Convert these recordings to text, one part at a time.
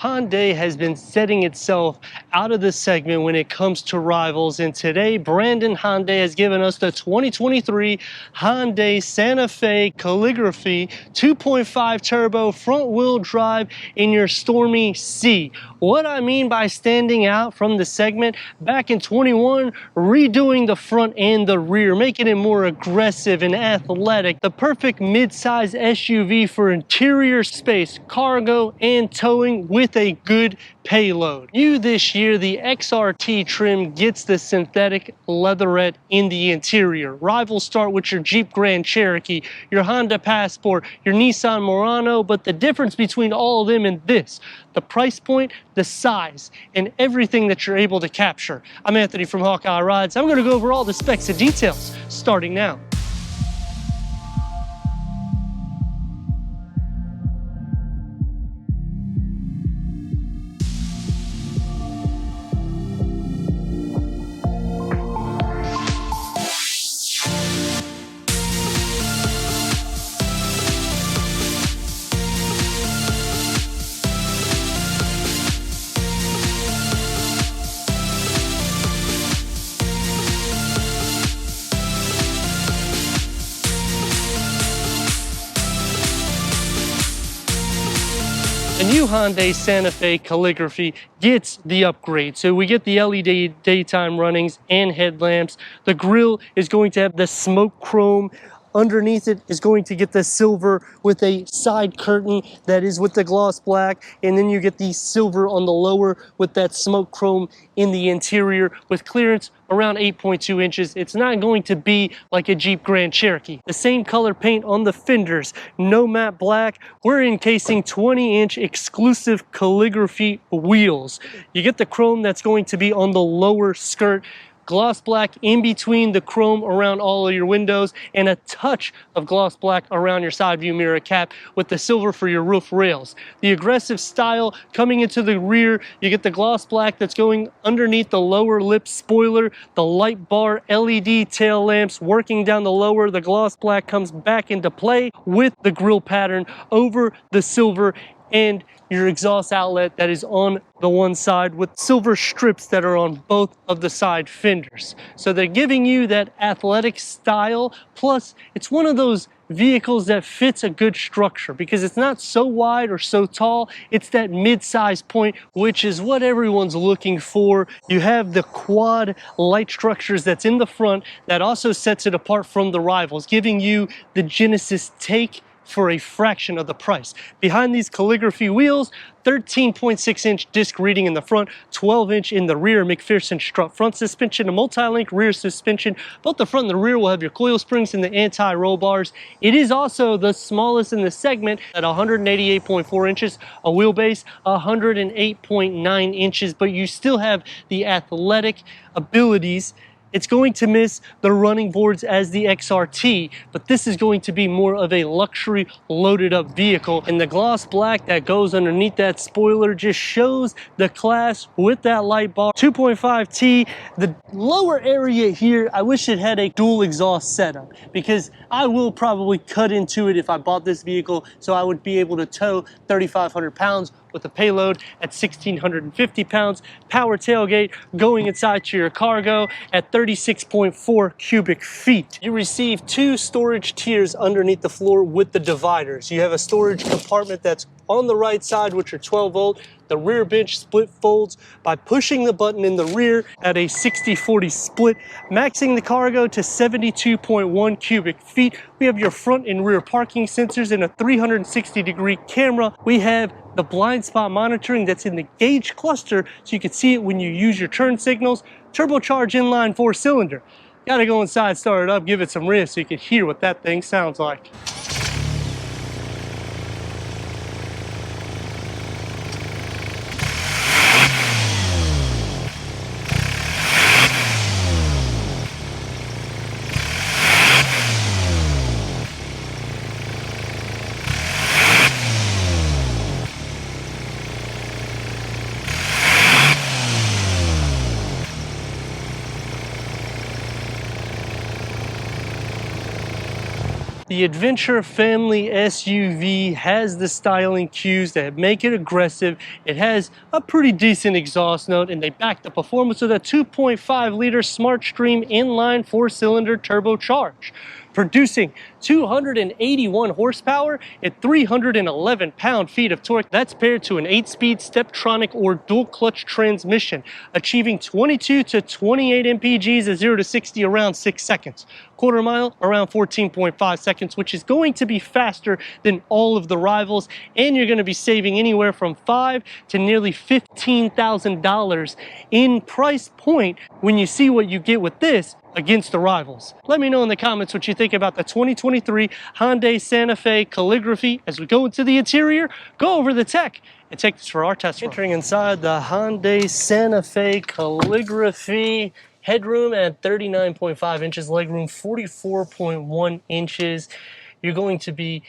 Hyundai has been setting itself out of the segment when it comes to rivals, and today Brandon Hyundai has given us the 2023 Hyundai Santa Fe Calligraphy 2.5 turbo front wheel drive in your stormy sea. What I mean by standing out from the segment, back in 21, redoing the front and the rear, making it more aggressive and athletic, the perfect mid-size SUV for interior space, cargo, and towing with a good payload. New this year, the XRT trim gets the synthetic leatherette in the interior. Rivals start with your Jeep Grand Cherokee, your Honda Passport, your Nissan Murano, but the difference between all of them and this, the price point, the size, and everything that you're able to capture. I'm Anthony from Hawkeye Rides. I'm going to go over all the specs and details starting now. The new Hyundai Santa Fe Calligraphy gets the upgrade. So we get the LED daytime runnings and headlamps. The grille is going to have the smoke chrome. Underneath it is going to get the silver with a side curtain that is with the gloss black, and then you get the silver on the lower with that smoke chrome in the interior with clearance around 8.2 inches. It's not going to be like a Jeep Grand Cherokee. The same color paint on the fenders, no matte black. We're encasing 20-inch exclusive calligraphy wheels. You get the chrome that's going to be on the lower skirt, gloss black in between the chrome around all of your windows, and a touch of gloss black around your side view mirror cap with the silver for your roof rails. The aggressive style coming into the rear, you get the gloss black that's going underneath the lower lip spoiler, the light bar LED tail lamps working down the lower. The gloss black comes back into play with the grille pattern over the silver, and your exhaust outlet that is on the one side with silver strips that are on both of the side fenders. So they're giving you that athletic style, plus it's one of those vehicles that fits a good structure because it's not so wide or so tall. It's that mid-size point, which is what everyone's looking for. You have the quad light structures that's in the front that also sets it apart from the rivals, giving you the Genesis take for a fraction of the price. Behind these calligraphy wheels, 13.6-inch disc reading in the front, 12-inch in the rear, McPherson strut front suspension, a multi-link rear suspension. Both the front and the rear will have your coil springs and the anti-roll bars. It is also the smallest in the segment at 188.4 inches, a wheelbase 108.9 inches, but you still have the athletic abilities. It's going to miss the running boards as the XRT, but this is going to be more of a luxury loaded up vehicle. And the gloss black that goes underneath that spoiler just shows the class with that light bar. 2.5T, the lower area here, I wish it had a dual exhaust setup because I will probably cut into it if I bought this vehicle, so I would be able to tow 3,500 pounds with a payload at 1,650 pounds, power tailgate going inside to your cargo at 36.4 cubic feet. You receive two storage tiers underneath the floor with the dividers. You have a storage compartment that's on the right side with your 12-volt. The rear bench split folds by pushing the button in the rear at a 60-40 split, maxing the cargo to 72.1 cubic feet. We have your front and rear parking sensors and a 360-degree camera. We have the blind spot monitoring that's in the gauge cluster so you can see it when you use your turn signals. Turbocharged inline 4-cylinder. Gotta go inside, start it up, give it some revs so you can hear what that thing sounds like. The Adventure family SUV has the styling cues that make it aggressive. It has a pretty decent exhaust note, and they back the performance with a 2.5-liter SmartStream inline 4-cylinder turbocharged, producing 281 horsepower and 311 pound-feet of torque. That's paired to an 8-speed Steptronic or dual-clutch transmission, achieving 22 to 28 mpgs at 0 to 60 around 6 seconds. Quarter mile around 14.5 seconds, which is going to be faster than all of the rivals, and you're going to be saving anywhere from $5,000 to nearly $15,000 in price point when you see what you get with this against the rivals. Let me know in the comments what you think about the 2023 Hyundai Santa Fe Calligraphy. As we go into the interior, go over the tech, and take this for our test run. Entering inside the Hyundai Santa Fe Calligraphy, headroom at 39.5 inches, legroom 44.1 inches. You're going to be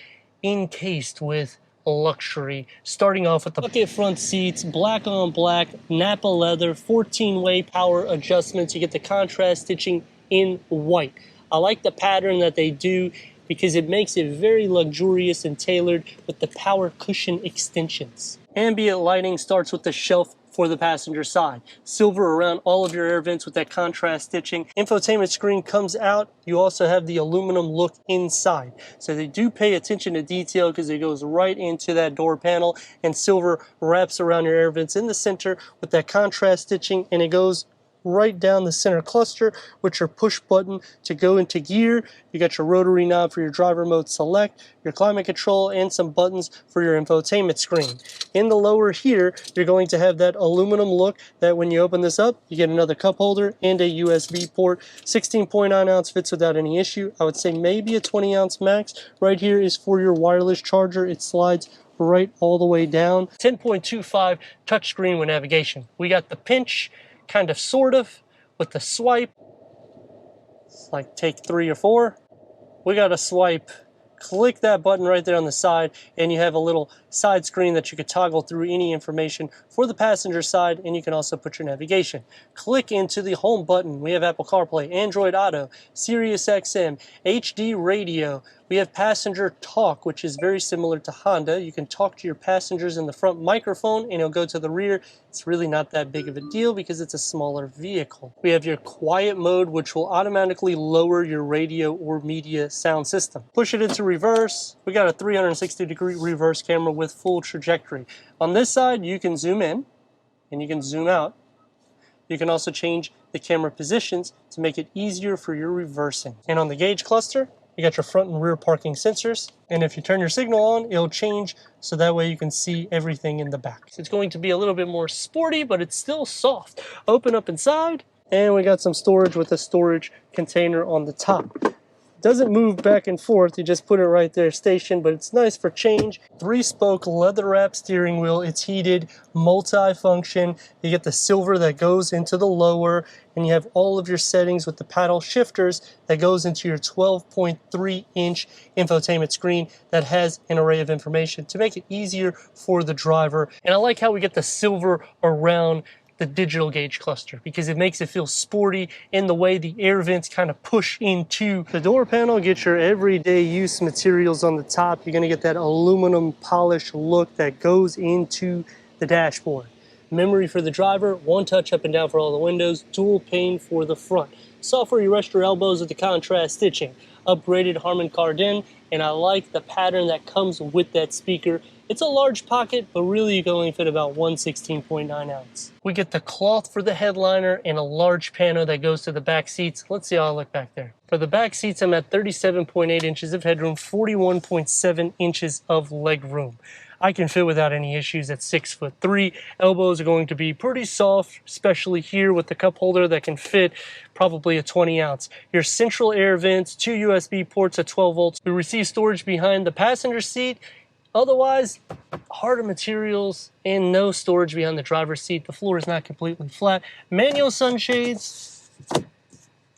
encased with luxury, starting off with the bucket front seats, black on black, Nappa leather, 14-way power adjustments. You get the contrast stitching in white. I like the pattern that they do because it makes it very luxurious and tailored with the power cushion extensions. Ambient lighting starts with the shelf for the passenger side. Silver around all of your air vents with that contrast stitching. Infotainment screen comes out. You also have the aluminum look inside. So they do pay attention to detail because it goes right into that door panel, and silver wraps around your air vents in the center with that contrast stitching, and it goes right down the center cluster with your push button to go into gear. You got your rotary knob for your driver mode select, your climate control, and some buttons for your infotainment screen. In the lower here, you're going to have that aluminum look that when you open this up, you get another cup holder and a USB port. 16.9 ounce fits without any issue. I would say maybe a 20 ounce max. Right here is for your wireless charger. It slides right all the way down. 10.25 touchscreen with navigation. We got the pinch, kind of sort of, with the swipe. It's like take 3 or 4. We got a swipe. Click that button right there on the side, and you have a little side screen that you could toggle through any information for the passenger side, and you can also put your navigation. Click into the home button. We have Apple CarPlay, Android Auto, Sirius XM, HD radio. We have passenger talk, which is very similar to Honda. You can talk to your passengers in the front microphone, and it'll go to the rear. It's really not that big of a deal because it's a smaller vehicle. We have your quiet mode, which will automatically lower your radio or media sound system. Push it into reverse. We got a 360-degree reverse camera with full trajectory. On this side, you can zoom in and you can zoom out. You can also change the camera positions to make it easier for your reversing. And on the gauge cluster, you got your front and rear parking sensors. And if you turn your signal on, it'll change so that way you can see everything in the back. So it's going to be a little bit more sporty, but it's still soft. Open up inside, and we got some storage with a storage container on the top. Doesn't move back and forth, you just put it right there stationed, but it's nice for change. 3-spoke leather wrap steering wheel. It's heated, multi-function. You get the silver that goes into the lower, and you have all of your settings with the paddle shifters that goes into your 12.3-inch infotainment screen that has an array of information to make it easier for the driver. And I like how we get the silver around the digital gauge cluster because it makes it feel sporty in the way the air vents kind of push into the door panel. Get your everyday use materials on the top. You're going to get that aluminum polish look that goes into the dashboard. Memory for the driver, one touch up and down for all the windows, dual pane for the front. Software, you rest your elbows with the contrast stitching. Upgraded Harman Kardon, and I like the pattern that comes with that speaker. It's a large pocket, but really you can only fit about 116.9 ounce. We get the cloth for the headliner and a large pano that goes to the back seats. Let's see how I look back there. For the back seats, I'm at 37.8 inches of headroom, 41.7 inches of leg room. I can fit without any issues at 6'3". Elbows are going to be pretty soft, especially here with the cup holder that can fit probably a 20 ounce. Your central air vents, 2 USB ports at 12 volts. We receive storage behind the passenger seat. Otherwise, harder materials and no storage behind the driver's seat. The floor is not completely flat. Manual sunshades,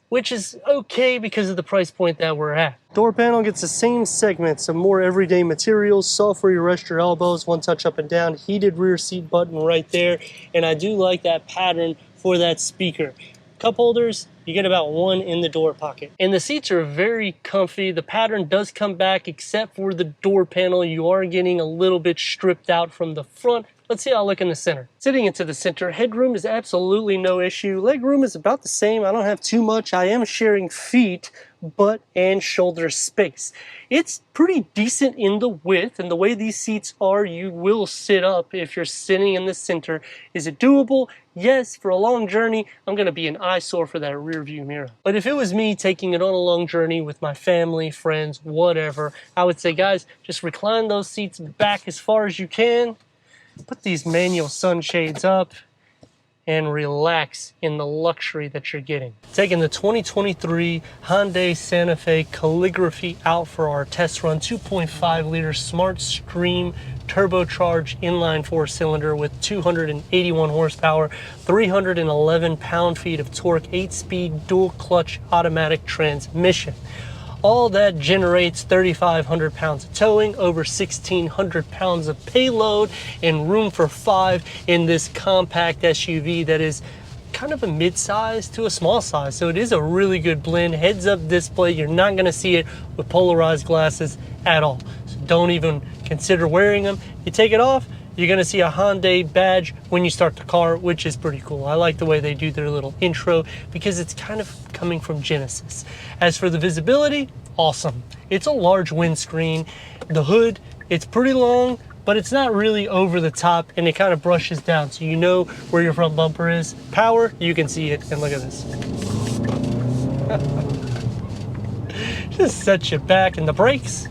which is okay because of the price point that we're at. Door panel gets the same segment, some more everyday materials, software you rest your elbows, one touch up and down, heated rear seat button right there, and I do like that pattern for that speaker. cup holders, you get about one in the door pocket. And the seats are very comfy. The pattern does come back except for the door panel. You are getting a little bit stripped out from the front. Let's see how I look in the center. Sitting into the center, headroom is absolutely no issue. Legroom is about the same. I don't have too much. I am sharing feet, butt, and shoulder space. It's pretty decent in the width, and the way these seats are, you will sit up if you're sitting in the center. Is it doable? Yes, for a long journey, I'm gonna be an eyesore for that rear view mirror. But if it was me taking it on a long journey with my family, friends, whatever, I would say, guys, just recline those seats back as far as you can, put these manual sunshades up, and relax in the luxury that you're getting. Taking the 2023 Hyundai Santa Fe Calligraphy out for our test run. 2.5 liter Smart Stream turbocharged inline 4-cylinder with 281 horsepower, 311 pound-feet of torque, 8-speed dual clutch automatic transmission. All that generates 3,500 pounds of towing, over 1,600 pounds of payload, and room for 5 in this compact SUV that is kind of a mid-size to a small size. So it is a really good blend. Heads-up display, you're not gonna see it with polarized glasses at all. So don't even consider wearing them. You take it off, you're gonna see a Hyundai badge when you start the car, which is pretty cool. I like the way they do their little intro because it's kind of coming from Genesis. As for the visibility, awesome. It's a large windscreen. The hood, it's pretty long, but it's not really over the top, and it kind of brushes down, so you know where your front bumper is. Power, you can see it, and look at this. Just set you back. And the brakes,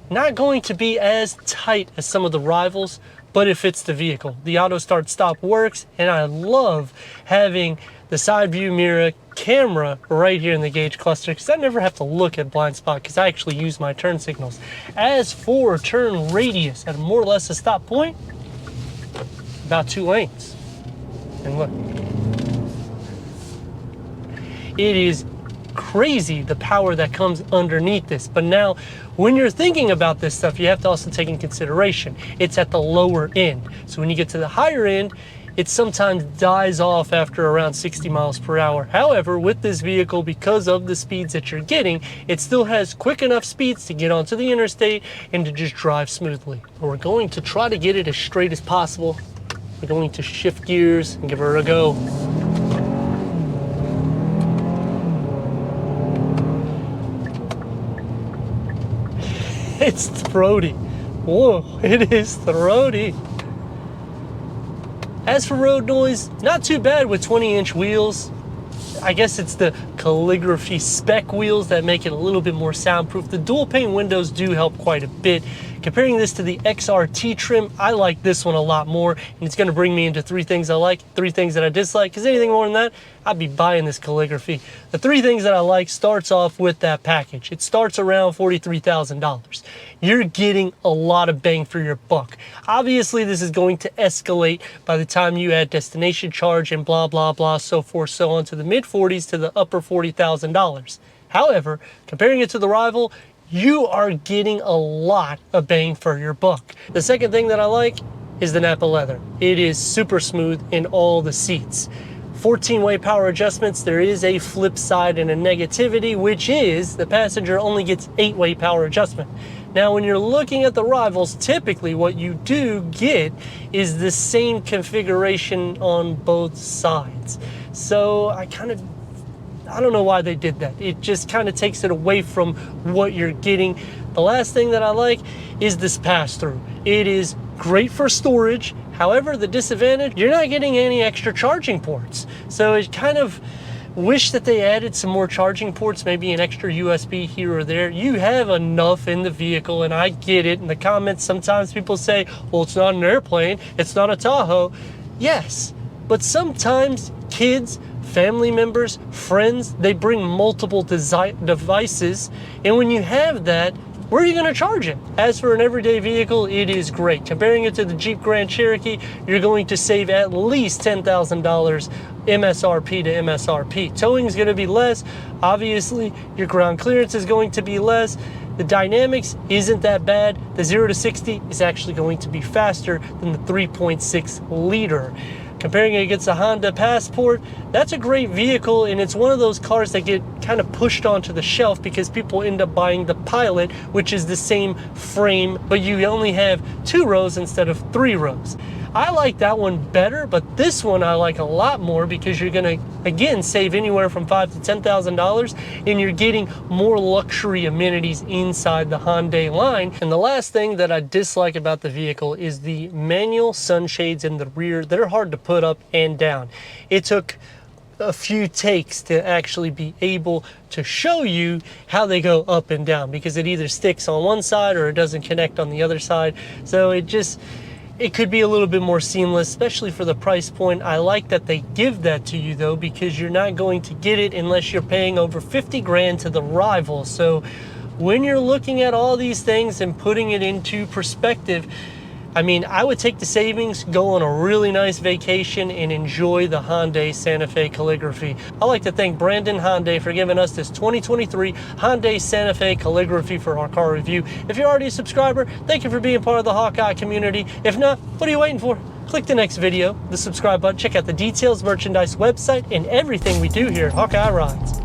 not going to be as tight as some of the rivals, but it fits the vehicle. The auto start stop works, and I love having the side view mirror camera right here in the gauge cluster because I never have to look at blind spot because I actually use my turn signals. As for turn radius at more or less a stop point, about 2 lanes. And look, it is crazy the power that comes underneath this. But now when you're thinking about this stuff, you have to also take in consideration it's at the lower end. So when you get to the higher end, it sometimes dies off after around 60 miles per hour. However, with this vehicle, because of the speeds that you're getting, it still has quick enough speeds to get onto the interstate and to just drive smoothly. We're going to try to get it as straight as possible. We're going to shift gears and give her a go. It's throaty. Whoa, it is throaty. As for road noise, not too bad with 20-inch wheels. I guess it's the Calligraphy spec wheels that make it a little bit more soundproof. The dual pane windows do help quite a bit. Comparing this to the XRT trim, I like this one a lot more, and it's gonna bring me into 3 things I like, 3 things that I dislike, because anything more than that, I'd be buying this Calligraphy. The 3 things that I like starts off with that package. It starts around $43,000. You're getting a lot of bang for your buck. Obviously, this is going to escalate by the time you add destination charge and blah, blah, blah, so forth, so on, to the mid-40s to the upper $40,000. However, comparing it to the rival, you are getting a lot of bang for your buck. The second thing that I like is the Nappa leather. It is super smooth in all the seats. 14-way power adjustments. There is a flip side and a negativity, which is the passenger only gets 8-way power adjustment. Now, when you're looking at the rivals, typically what you do get is the same configuration on both sides. So I don't know why they did that. It just kind of takes it away from what you're getting. The last thing that I like is this pass-through. It is great for storage. However, the disadvantage, you're not getting any extra charging ports. So it kind of wish that they added some more charging ports, maybe an extra USB here or there. You have enough in the vehicle, and I get it. In the comments, sometimes people say, well, it's not an airplane, it's not a Tahoe. Yes, but sometimes kids, family members, friends, they bring multiple devices, and when you have that, where are you going to charge it? As for an everyday vehicle, it is great. Comparing it to the Jeep Grand Cherokee, you're going to save at least $10,000 MSRP to MSRP. Towing is going to be less. Obviously, your ground clearance is going to be less. The dynamics isn't that bad. The 0 to 60 is actually going to be faster than the 3.6 liter. Comparing it against a Honda Passport, that's a great vehicle, and it's one of those cars that get kind of pushed onto the shelf because people end up buying the Pilot, which is the same frame, but you only have 2 rows instead of 3 rows. I like that one better, but this one I like a lot more because you're gonna, again, save anywhere from $5,000 to $10,000, and you're getting more luxury amenities inside the Hyundai line. And the last thing that I dislike about the vehicle is the manual sunshades in the rear. They're hard to put up and down. It took a few takes to actually be able to show you how they go up and down, because it either sticks on one side or it doesn't connect on the other side. So it could be a little bit more seamless, especially for the price point. I like that they give that to you though, because you're not going to get it unless you're paying over 50 grand to the rival. So when you're looking at all these things and putting it into perspective, I mean, I would take the savings, go on a really nice vacation, and enjoy the Hyundai Santa Fe Calligraphy. I'd like to thank Brandon Hyundai for giving us this 2023 Hyundai Santa Fe Calligraphy for our car review. If you're already a subscriber, thank you for being part of the Hawkeye community. If not, what are you waiting for? Click the next video, the subscribe button, check out the details, merchandise, website, and everything we do here at Hawkeye Rides.